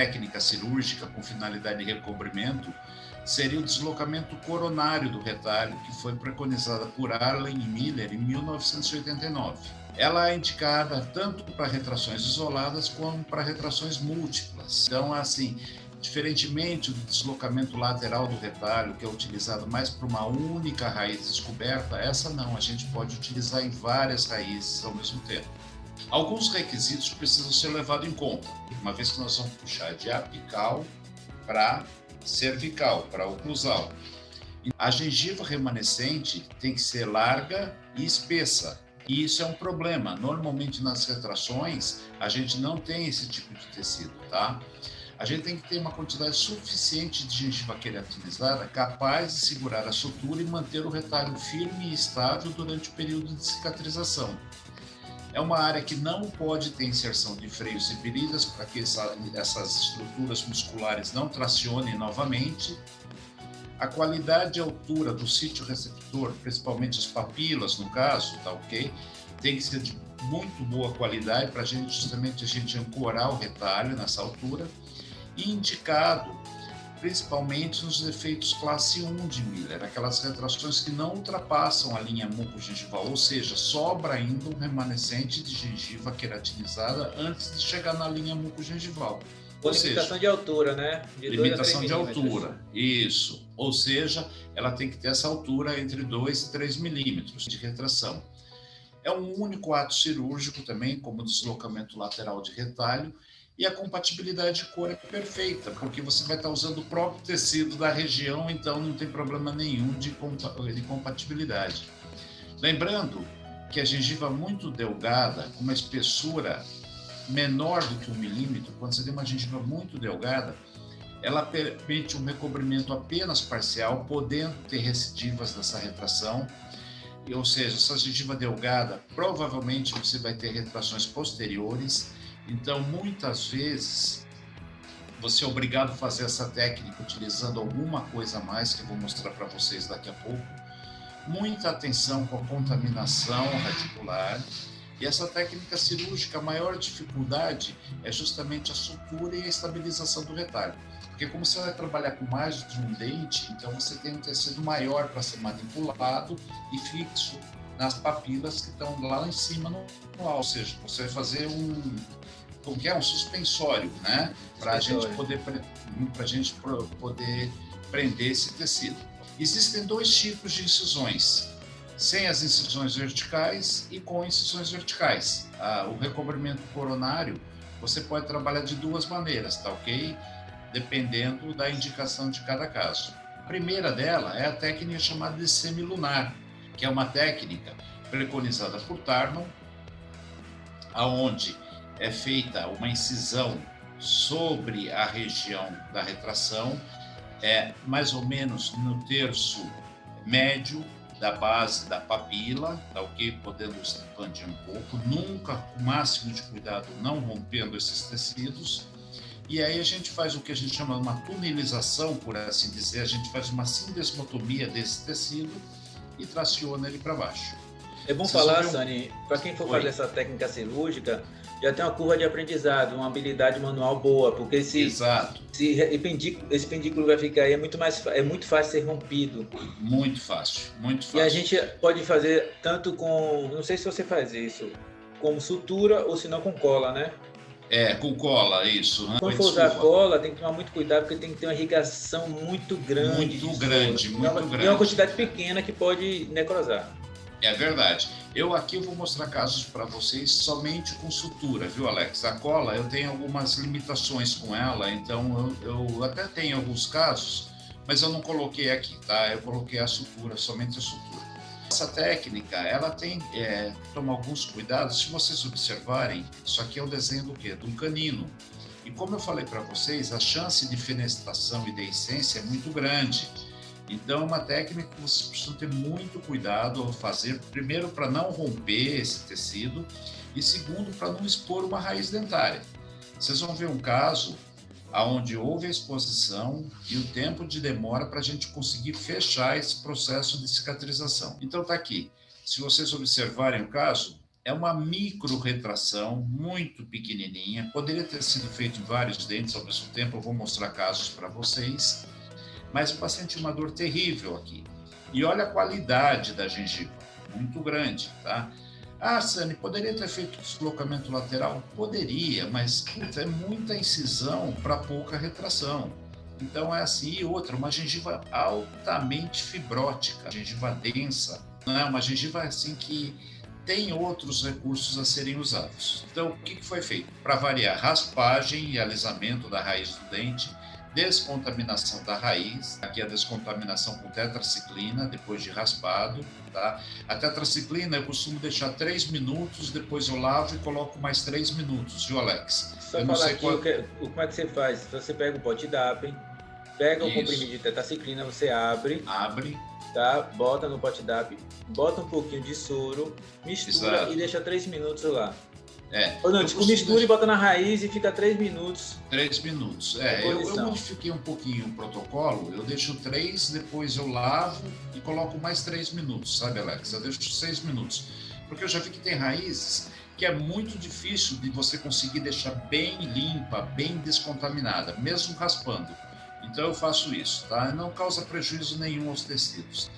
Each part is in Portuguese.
técnica cirúrgica com finalidade de recobrimento seria o deslocamento coronário do retalho, que foi preconizada por Arlen e Miller em 1989. Ela é indicada tanto para retrações isoladas como para retrações múltiplas. Então, assim, diferentemente do deslocamento lateral do retalho, que é utilizado mais para uma única raiz descoberta, essa não, a gente pode utilizar em várias raízes ao mesmo tempo. Alguns requisitos precisam ser levados em conta, uma vez que nós vamos puxar de apical para cervical, para oclusal. A gengiva remanescente tem que ser larga e espessa. E isso é um problema. Normalmente nas retrações, a gente não tem esse tipo de tecido, tá? A gente tem que ter uma quantidade suficiente de gengiva queratinizada capaz de segurar a sutura e manter o retalho firme e estável durante o período de cicatrização. É uma área que não pode ter inserção de freios e beridas para que essas estruturas musculares não tracionem novamente. A qualidade e altura do sítio receptor, principalmente as papilas no caso, tá ok? Tem que ser de muito boa qualidade para justamente a gente ancorar o retalho nessa altura. E indicado principalmente nos defeitos classe 1 de Miller, aquelas retrações que não ultrapassam a linha mucogengival, ou seja, sobra ainda um remanescente de gengiva queratinizada antes de chegar na linha mucogengival. Ou limitação de altura, né? De limitação de altura, isso. Ou seja, ela tem que ter essa altura entre 2 e 3 milímetros de retração. É um único ato cirúrgico também, como deslocamento lateral de retalho, e a compatibilidade de cor é perfeita, porque você vai estar usando o próprio tecido da região, então não tem problema nenhum de compatibilidade. Lembrando que a gengiva muito delgada, com uma espessura menor do que 1 milímetro, quando você tem uma gengiva muito delgada, ela permite um recobrimento apenas parcial, podendo ter recidivas dessa retração, ou seja, essa gengiva delgada, provavelmente você vai ter retrações posteriores. Então, muitas vezes, você é obrigado a fazer essa técnica utilizando alguma coisa a mais, que eu vou mostrar para vocês daqui a pouco. Muita atenção com a contaminação radicular. E essa técnica cirúrgica, a maior dificuldade é justamente a sutura e a estabilização do retalho. Porque como você vai trabalhar com mais de um dente, então você tem um tecido maior para ser manipulado e fixo nas papilas que estão lá em cima no alto. Ou seja, você vai fazer um suspensório, né? Para a gente poder prender esse tecido. Existem 2 tipos de incisões, sem as incisões verticais e com incisões verticais. O recobrimento coronário, você pode trabalhar de 2 maneiras, tá ok? Dependendo da indicação de cada caso. A primeira dela é a técnica chamada de semilunar, que é uma técnica preconizada por Tarnow, aonde é feita uma incisão sobre a região da retração, mais ou menos no terço médio da base da papila, tá ok? Podendo expandir um pouco, nunca com o máximo de cuidado, não rompendo esses tecidos. E aí a gente faz o que a gente chama de uma tunelização, por assim dizer, a gente faz uma sindesmotomia desse tecido e traciona ele para baixo. É bom falar, Sani, para quem for fazer essa técnica cirúrgica, já tem uma curva de aprendizado, uma habilidade manual boa, porque esse pendículo vai ficar aí, é muito fácil ser rompido. Muito fácil, muito fácil. E a gente pode fazer tanto com, não sei se você faz isso, como sutura ou se não com cola, né? Com cola, isso. Quando for usar cola, tem que tomar muito cuidado, porque tem que ter uma irrigação muito grande. Muito grande. E uma quantidade pequena que pode necrosar. É verdade. Eu vou mostrar casos para vocês somente com sutura, viu, Alex? A cola, eu tenho algumas limitações com ela, então eu até tenho alguns casos, mas eu não coloquei aqui, tá? Eu coloquei a sutura, somente a sutura. Essa técnica, ela tem que tomar alguns cuidados. Se vocês observarem, isso aqui é o desenho do quê? De um canino. E como eu falei para vocês, a chance de fenestração e deiscência é muito grande. Então, é uma técnica que vocês precisam ter muito cuidado ao fazer, primeiro, para não romper esse tecido, e segundo, para não expor uma raiz dentária. Vocês vão ver um caso onde houve a exposição e o tempo de demora para a gente conseguir fechar esse processo de cicatrização. Então, está aqui. Se vocês observarem o caso, É uma micro-retração, muito pequenininha. Poderia ter sido feito em vários dentes ao mesmo tempo. Eu vou mostrar casos para vocês. Mas o paciente tinha uma dor terrível aqui. E olha a qualidade da gengiva, muito grande, tá? Ah, Sani, poderia ter feito deslocamento lateral? Poderia, mas é muita incisão para pouca retração. Então é assim. E outra, uma gengiva altamente fibrótica, gengiva densa, não é uma gengiva assim que tem outros recursos a serem usados. Então, o que foi feito? Para variar, raspagem e alisamento da raiz do dente, descontaminação da raiz, aqui a descontaminação com tetraciclina, depois de raspado, tá? A tetraciclina eu costumo deixar 3 minutos, depois eu lavo e coloco mais 3 minutos, viu, Alex? Só eu falar aqui como é que você faz. Você pega o pote DAP, pega o comprimido de tetraciclina, você abre, tá? Bota no pote DAP, bota um pouquinho de soro, mistura. Exato. E deixa 3 minutos lá. Ou não, mistura e bota na raiz e fica 3 minutos. 3 minutos. Eu modifiquei um pouquinho o protocolo, eu deixo 3, depois eu lavo e coloco mais 3 minutos, sabe, Alex? Eu deixo 6 minutos. Porque eu já vi que tem raízes que é muito difícil de você conseguir deixar bem limpa, bem descontaminada, mesmo raspando. Então eu faço isso, tá? Não causa prejuízo nenhum aos tecidos.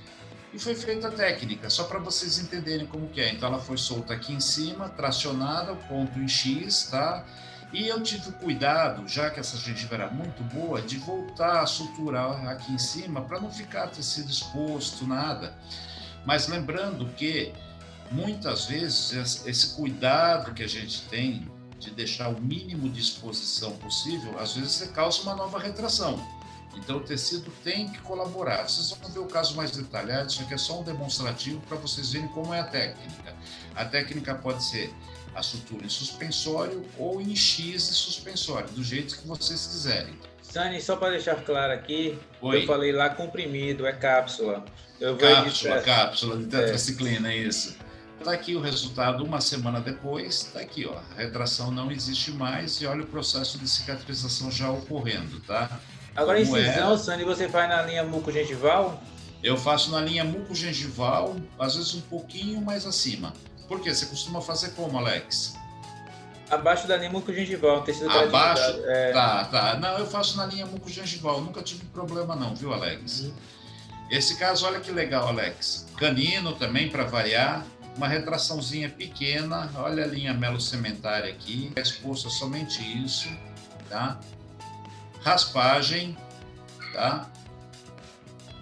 E foi feita a técnica, só para vocês entenderem como que é. Então ela foi solta aqui em cima, tracionada, ponto em X, tá? E eu tive o cuidado, já que essa gengiva era muito boa, de voltar a suturar aqui em cima para não ficar tecido exposto, nada. Mas lembrando que muitas vezes esse cuidado que a gente tem de deixar o mínimo de exposição possível, às vezes você causa uma nova retração. Então, o tecido tem que colaborar. Vocês vão ver o caso mais detalhado, isso aqui é só um demonstrativo para vocês verem como é a técnica. A técnica pode ser a sutura em suspensório ou em X de suspensório, do jeito que vocês quiserem. Sani, só para deixar claro aqui, eu falei lá comprimido, é cápsula. Cápsula de tetraciclina, isso. Está aqui o resultado uma semana depois, está aqui, ó, a retração não existe mais e olha o processo de cicatrização já ocorrendo, tá? Agora, a incisão, Sani, você faz na linha mucogengival? Eu faço na linha mucogengival, às vezes um pouquinho mais acima. Por quê? Você costuma fazer como, Alex? Abaixo da linha mucogengival, tecido abaixo? Tá. Não, eu faço na linha mucogengival, nunca tive problema não, viu, Alex? Esse caso, olha que legal, Alex. Canino também, para variar. Uma retraçãozinha pequena, olha a linha melo-cementária aqui, é exposto a somente isso, tá? Raspagem, tá?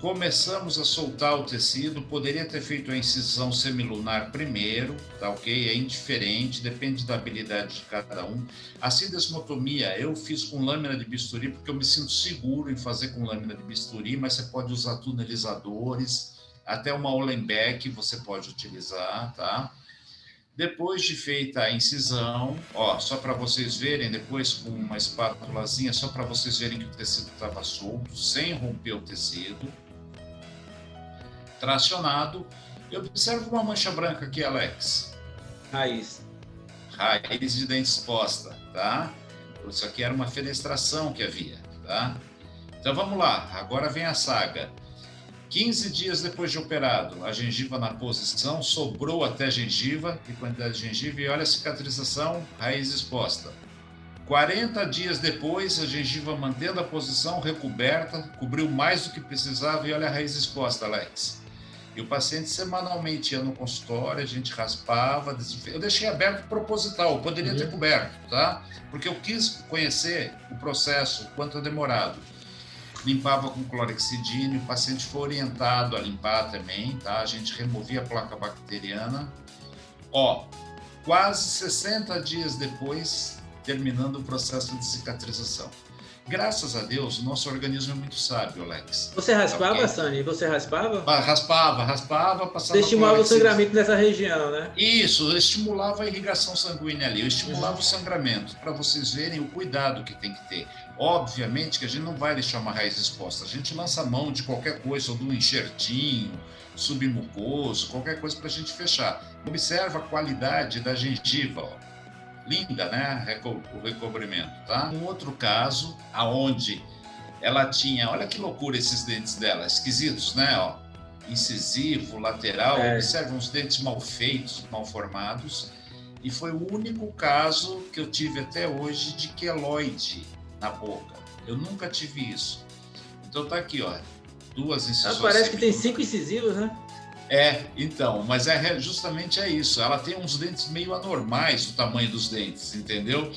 Começamos a soltar o tecido, poderia ter feito a incisão semilunar primeiro, tá ok? É indiferente, depende da habilidade de cada um. A cidesmotomia eu fiz com lâmina de bisturi, porque eu me sinto seguro em fazer com lâmina de bisturi, mas você pode usar tunelizadores, até uma Ohlenbeck você pode utilizar, tá? Depois de feita a incisão, ó, só para vocês verem, depois com uma espátulazinha, só para vocês verem que o tecido estava solto, sem romper o tecido. Tracionado. Eu observo uma mancha branca aqui, Alex. Raiz de dente exposta, tá? Isso aqui era uma fenestração que havia, tá? Então vamos lá, agora vem a saga. 15 dias depois de operado, a gengiva na posição, sobrou até gengiva, que quantidade de gengiva, e olha a cicatrização, raiz exposta. 40 dias depois, a gengiva mantendo a posição, recoberta, cobriu mais do que precisava e olha a raiz exposta, Alex. E o paciente semanalmente ia no consultório, a gente raspava, eu deixei aberto proposital, eu poderia ter coberto, tá? Porque eu quis conhecer o processo, quanto é demorado. Limpava com clorexidina, o paciente foi orientado a limpar também, tá? A gente removia a placa bacteriana. Ó, quase 60 dias depois, terminando o processo de cicatrização. Graças a Deus, o nosso organismo é muito sábio, Alex. Você raspava, Sani? Você raspava? Raspava, passava. Você estimulava o sangramento nessa região, né? Isso, estimulava a irrigação sanguínea ali, eu estimulava o sangramento, para vocês verem o cuidado que tem que ter. Obviamente que a gente não vai deixar uma raiz exposta, a gente lança a mão de qualquer coisa, ou de um enxertinho, submucoso, qualquer coisa para a gente fechar. Observa a qualidade da gengiva, ó. Linda, né? O recobrimento, tá? Um outro caso, aonde ela tinha, olha que loucura esses dentes dela, esquisitos, né? Ó. incisivo, lateral, observe uns dentes mal feitos, mal formados, e foi o único caso que eu tive até hoje de queloide na boca. Eu nunca tive isso. Então tá aqui, ó, 2 incisões. Parece que tem 5 incisivos, né? Então, mas justamente isso. Ela tem uns dentes meio anormais, o tamanho dos dentes, entendeu?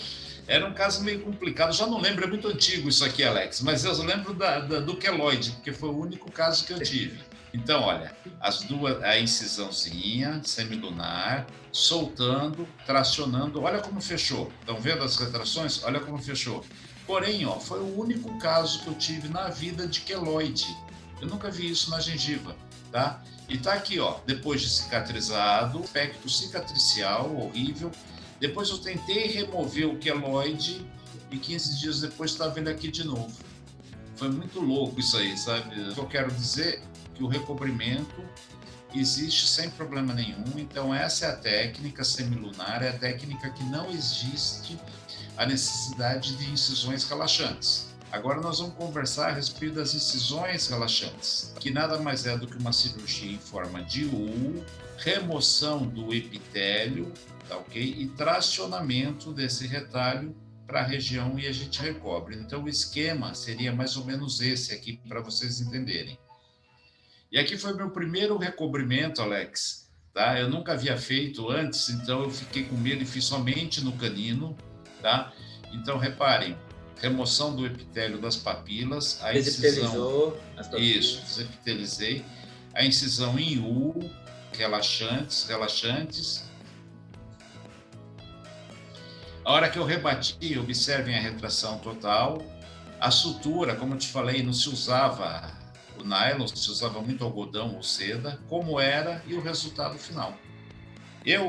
Era um caso meio complicado. Já não lembro, é muito antigo isso aqui, Alex, mas eu lembro do queloide, porque foi o único caso que eu tive. Então, olha, a incisãozinha semilunar, soltando, tracionando. Olha como fechou. Estão vendo as retrações? Olha como fechou. Porém, ó, foi o único caso que eu tive na vida de queloide. Eu nunca vi isso na gengiva, tá? E tá aqui, ó, depois de cicatrizado, aspecto cicatricial horrível. Depois eu tentei remover o queloide e 15 dias depois estava ele aqui de novo. Foi muito louco isso aí, sabe? O que eu quero dizer é que o recobrimento existe sem problema nenhum. Então essa é a técnica semilunar, é a técnica que não existe a necessidade de incisões relaxantes. Agora nós vamos conversar a respeito das incisões relaxantes, que nada mais é do que uma cirurgia em forma de U, remoção do epitélio, tá ok? E tracionamento desse retalho para a região e a gente recobre. Então o esquema seria mais ou menos esse aqui para vocês entenderem. E aqui foi meu primeiro recobrimento, Alex, tá? Eu nunca havia feito antes, então eu fiquei com medo e fiz somente no canino, tá? Então reparem, remoção do epitélio das papilas, a incisão... as papilas. Isso, desepitelizei. A incisão em U, relaxantes. A hora que eu rebati, observem a retração total. A sutura, como eu te falei, não se usava o nylon, se usava muito algodão ou seda, como era, e o resultado final.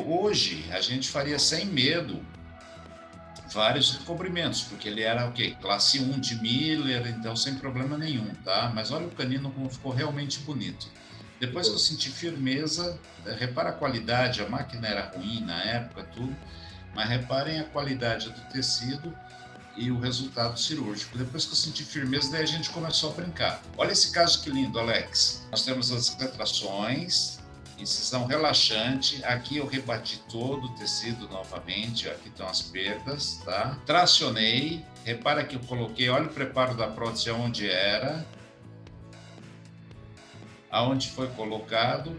Hoje, a gente faria sem medo vários recobrimentos, porque ele era o quê? Classe 1 de Miller, então sem problema nenhum, tá? Mas olha o canino como ficou realmente bonito. Depois que eu senti firmeza, repara a qualidade, a máquina era ruim na época, tudo, mas reparem a qualidade do tecido e o resultado cirúrgico. Depois que eu senti firmeza, daí a gente começou a brincar. Olha esse caso que lindo, Alex. Nós temos as retrações, incisão relaxante, aqui eu rebati todo o tecido novamente, aqui estão as perdas, tá? Tracionei, repara que eu coloquei, olha o preparo da prótese aonde era, aonde foi colocado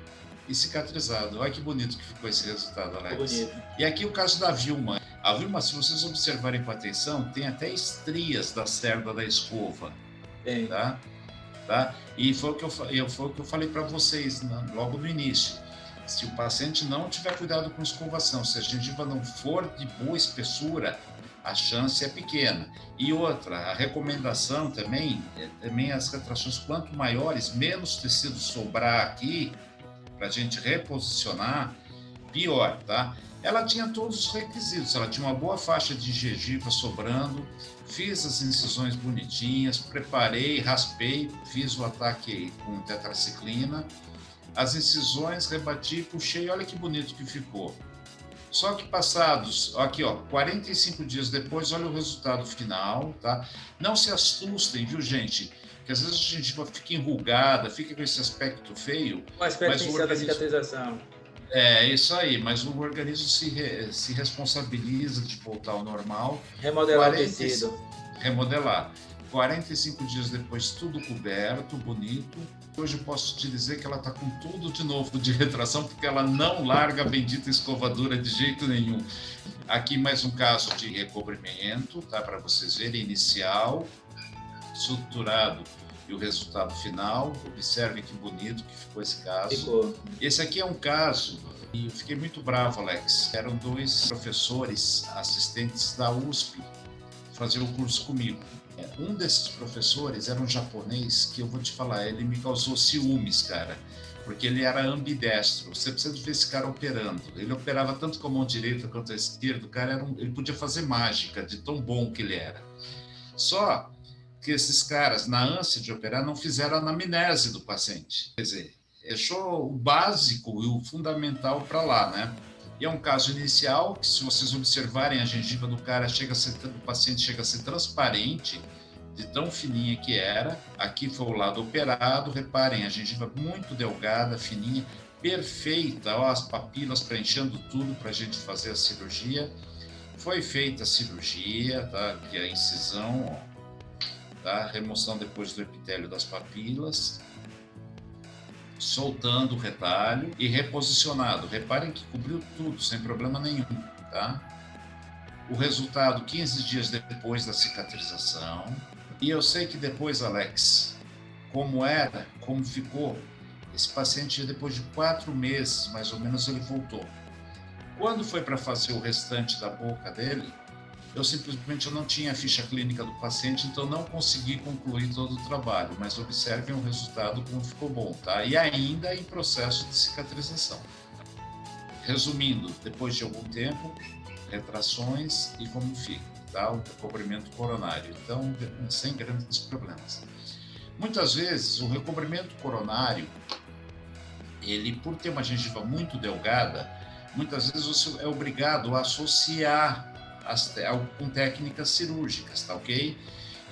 e cicatrizado. Olha que bonito que ficou esse resultado, Alex. E aqui o caso da Vilma. A Vilma, se vocês observarem com atenção, tem até estrias da cerda da escova, tá? E foi o que eu falei para vocês logo no início. Se o paciente não tiver cuidado com escovação, se a gengiva não for de boa espessura, a chance é pequena. E outra, a recomendação também as retrações quanto maiores, menos tecido sobrar aqui, para a gente reposicionar, pior, tá? Ela tinha todos os requisitos, ela tinha uma boa faixa de gengiva sobrando, fiz as incisões bonitinhas, preparei, raspei, fiz o ataque com tetraciclina, as incisões, rebati, puxei, olha que bonito que ficou. Só que passados, aqui ó, 45 dias depois, olha o resultado final, tá? Não se assustem, viu, gente? Que às vezes a gengiva fica enrugada, fica com esse aspecto feio. O aspecto inicial da cicatrização. É isso aí, mas o organismo se responsabiliza de voltar ao normal. Remodelar o tecido. Remodelar. 45 dias depois, tudo coberto, bonito. Hoje eu posso te dizer que ela está com tudo de novo de retração, porque ela não larga a bendita escovadura de jeito nenhum. Aqui mais um caso de recobrimento, tá? Para vocês verem, inicial, suturado e o resultado final. Observem que bonito que ficou esse caso. Ficou. Esse aqui é um caso, e eu fiquei muito bravo, Alex. Eram 2 professores assistentes da USP, faziam o curso comigo. Um desses professores era um japonês que eu vou te falar, ele me causou ciúmes, cara, porque ele era ambidestro. Você precisa ver esse cara operando. Ele operava tanto com a mão direita quanto a esquerda. O cara ele podia fazer mágica de tão bom que ele era. Só que esses caras, na ânsia de operar, não fizeram a anamnese do paciente. Quer dizer, deixou o básico e o fundamental para lá, né? E é um caso inicial que, se vocês observarem, a gengiva do cara do paciente chega a ser transparente, de tão fininha que era. Aqui foi o lado operado, reparem, a gengiva muito delgada, fininha, perfeita, ó, as papilas preenchendo tudo para a gente fazer a cirurgia. Foi feita a cirurgia, tá? Que é a incisão, ó, tá? Remoção depois do epitélio das papilas, soltando o retalho e reposicionado. Reparem que cobriu tudo, sem problema nenhum, tá? O resultado 15 dias depois da cicatrização. E eu sei que depois, Alex, como era, como ficou, esse paciente, depois de 4 meses, mais ou menos, ele voltou. Quando foi para fazer o restante da boca dele, eu simplesmente não tinha a ficha clínica do paciente, então não consegui concluir todo o trabalho, mas observem o resultado como ficou bom, tá? E ainda em processo de cicatrização. Resumindo, depois de algum tempo, retrações e como fica, tá? O recobrimento coronário, então sem grandes problemas. Muitas vezes o recobrimento coronário, ele, por ter uma gengiva muito delgada, muitas vezes você é obrigado a associar com técnicas cirúrgicas, tá ok?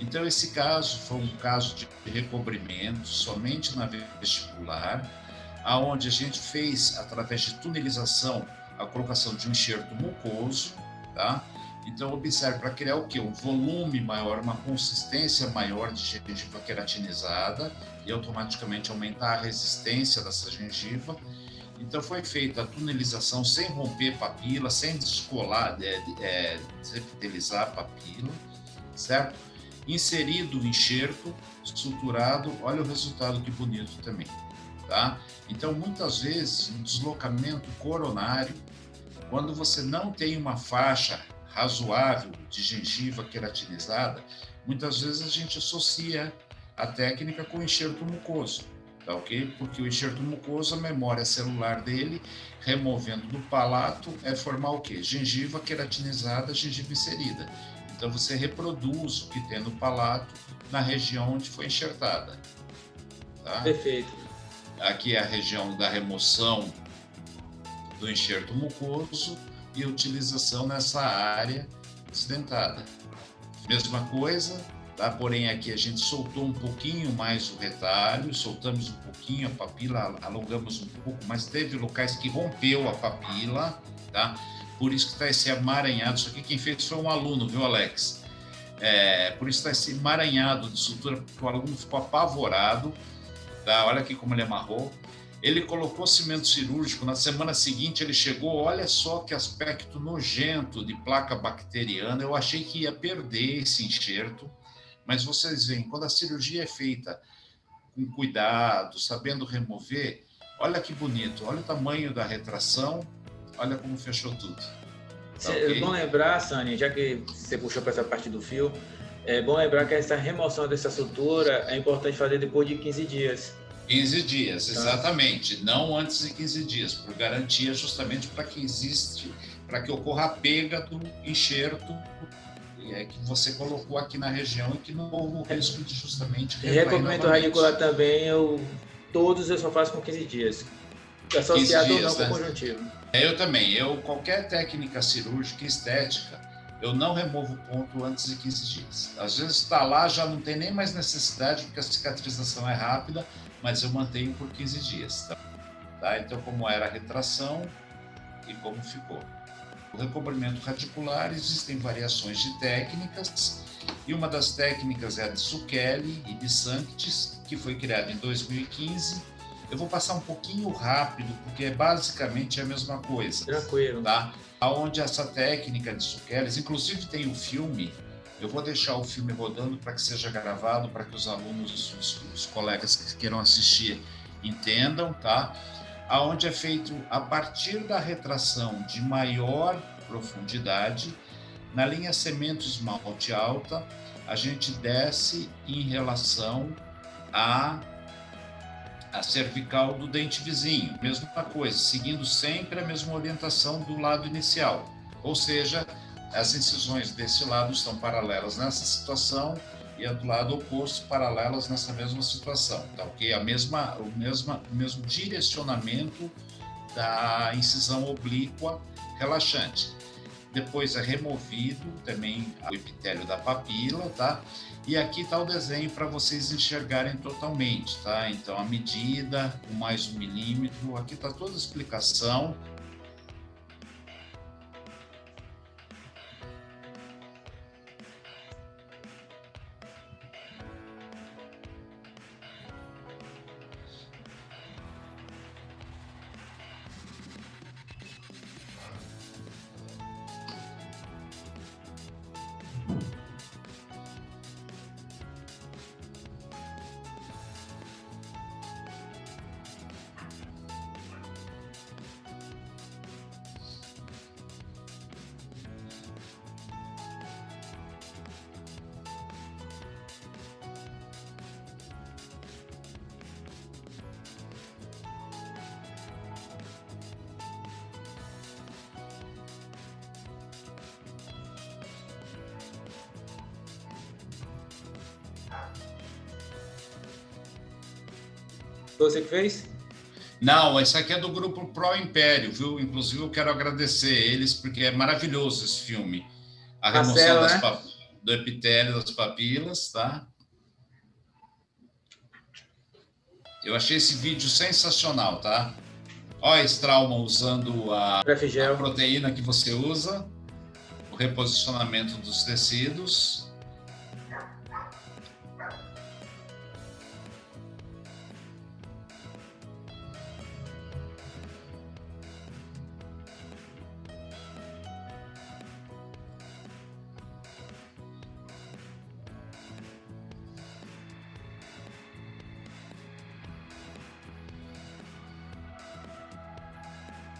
Então esse caso foi um caso de recobrimento somente na vestibular, aonde a gente fez, através de tunelização, a colocação de um enxerto mucoso, tá? Então observe, para criar o quê? Um volume maior, uma consistência maior de gengiva queratinizada e automaticamente aumentar a resistência dessa gengiva. Então foi feita a tunelização sem romper papila, sem descolar, desepitelizar a papila, certo? Inserido o enxerto, suturado, olha o resultado que bonito também, tá? Então muitas vezes no deslocamento coronário, quando você não tem uma faixa razoável de gengiva queratinizada, muitas vezes a gente associa a técnica com enxerto mucoso. Tá ok? Porque o enxerto mucoso, a memória celular dele, removendo do palato, é formar o quê? Gengiva queratinizada, gengiva inserida. Então você reproduz o que tem no palato na região onde foi enxertada. Tá? Perfeito. Aqui é a região da remoção do enxerto mucoso e utilização nessa área desdentada. Mesma coisa. Tá? Porém, aqui a gente soltou um pouquinho mais o retalho, soltamos um pouquinho a papila, alongamos um pouco, mas teve locais que rompeu a papila, tá? Por isso que está esse emaranhado. Isso aqui quem fez foi um aluno, viu, Alex? Por isso está esse emaranhado de sutura, porque o aluno ficou apavorado, tá? Olha aqui como ele amarrou. Ele colocou cimento cirúrgico, na semana seguinte ele chegou, olha só que aspecto nojento de placa bacteriana, eu achei que ia perder esse enxerto. Mas vocês veem, quando a cirurgia é feita com cuidado, sabendo remover, olha que bonito, olha o tamanho da retração, olha como fechou tudo. Tá, okay? É bom lembrar, Sani, já que você puxou para essa parte do fio, é bom lembrar que essa remoção dessa sutura é importante fazer depois de 15 dias. 15 dias, exatamente, não antes de 15 dias, por garantia justamente para que ocorra a pega do enxerto que você colocou aqui na região e que não houve o risco de justamente... Recobrimento radicular também, todos eu só faço com 15 dias. Associado ou não com conjuntivo. Eu também. Qualquer técnica cirúrgica estética, eu não removo ponto antes de 15 dias. Às vezes está lá, já não tem nem mais necessidade, porque a cicatrização é rápida, mas eu mantenho por 15 dias. Tá? Então, como era a retração e como ficou. O recobrimento radicular, existem variações de técnicas, e uma das técnicas é a de Zucchelli e de Sanctis, que foi criada em 2015. Eu vou passar um pouquinho rápido, porque é basicamente a mesma coisa. Tranquilo. Tá? Onde essa técnica de Zucchelli, inclusive tem o filme, eu vou deixar o filme rodando para que seja gravado, para que os alunos, os colegas que queiram assistir entendam, tá? Aonde é feito a partir da retração de maior profundidade, na linha cemento esmalte alta, a gente desce em relação à cervical do dente vizinho. Mesma coisa, seguindo sempre a mesma orientação do lado inicial. Ou seja, as incisões desse lado estão paralelas nessa situação e a do lado oposto paralelas nessa mesma situação, tá ok? O mesmo direcionamento da incisão oblíqua relaxante. Depois é removido também o epitélio da papila, tá? E aqui está o desenho para vocês enxergarem totalmente, tá? Então, a medida, o mais 1 milímetro, aqui está toda a explicação. Você que fez? Não, esse aqui é do grupo Pro Império, viu? Inclusive, eu quero agradecer eles, porque é maravilhoso esse filme. A remoção do epitélio das papilas, tá? Eu achei esse vídeo sensacional, tá? Olha esse trauma usando a proteína que você usa, o reposicionamento dos tecidos.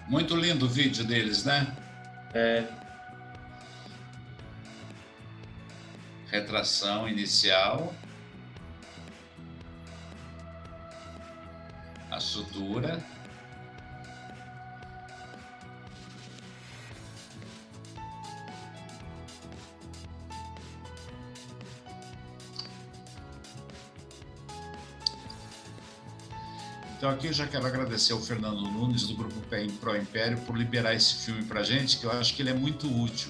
Muito lindo o vídeo deles, né? É. Retração inicial. A sutura. Então aqui eu já quero agradecer ao Fernando Nunes, do Grupo Pro Império, por liberar esse filme para a gente, que eu acho que ele é muito útil.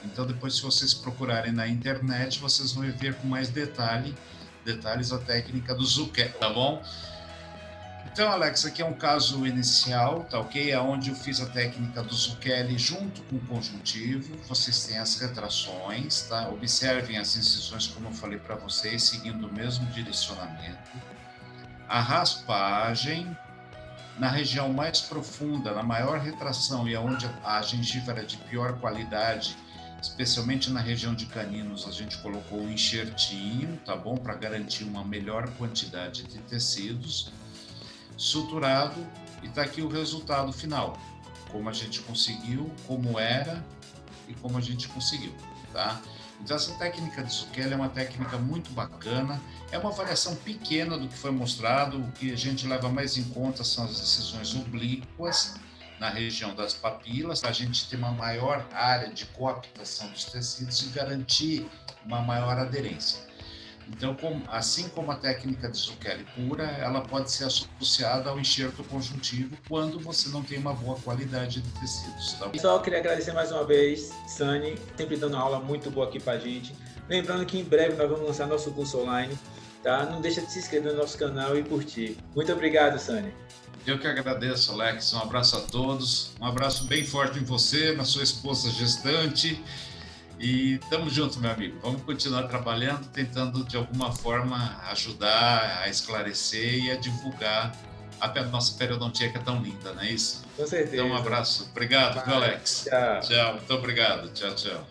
Então depois, se vocês procurarem na internet, vocês vão ver com mais detalhes a técnica do Zucchelli, tá bom? Então, Alex, aqui é um caso inicial, tá ok? É onde eu fiz a técnica do Zucchelli junto com o conjuntivo. Vocês têm as retrações, tá? Observem as incisões, como eu falei para vocês, seguindo o mesmo direcionamento. A raspagem na região mais profunda, na maior retração e onde a gengiva era de pior qualidade, especialmente na região de caninos, a gente colocou o enxertinho, tá bom? Para garantir uma melhor quantidade de tecidos, suturado, e tá aqui o resultado final, como a gente conseguiu, como era e como a gente conseguiu, tá? Então, essa técnica de Zucchelli é uma técnica muito bacana, é uma variação pequena do que foi mostrado. O que a gente leva mais em conta são as incisões oblíquas na região das papilas, para a gente ter uma maior área de coaptação dos tecidos e garantir uma maior aderência. Então, assim como a técnica de Zucchelli pura, ela pode ser associada ao enxerto conjuntivo quando você não tem uma boa qualidade de tecidos. Tá? Pessoal, queria agradecer mais uma vez, Sani, sempre dando uma aula muito boa aqui pra gente. Lembrando que em breve nós vamos lançar nosso curso online, tá? Não deixa de se inscrever no nosso canal e curtir. Muito obrigado, Sani. Eu que agradeço, Alex. Um abraço a todos. Um abraço bem forte em você, na sua esposa gestante. E estamos juntos, meu amigo. Vamos continuar trabalhando, tentando de alguma forma ajudar a esclarecer e a divulgar a nossa periodontia, que é tão linda, não é isso? Com certeza. Então, um abraço. Obrigado, viu, Alex? Tchau. Tchau. Muito obrigado. Tchau, tchau.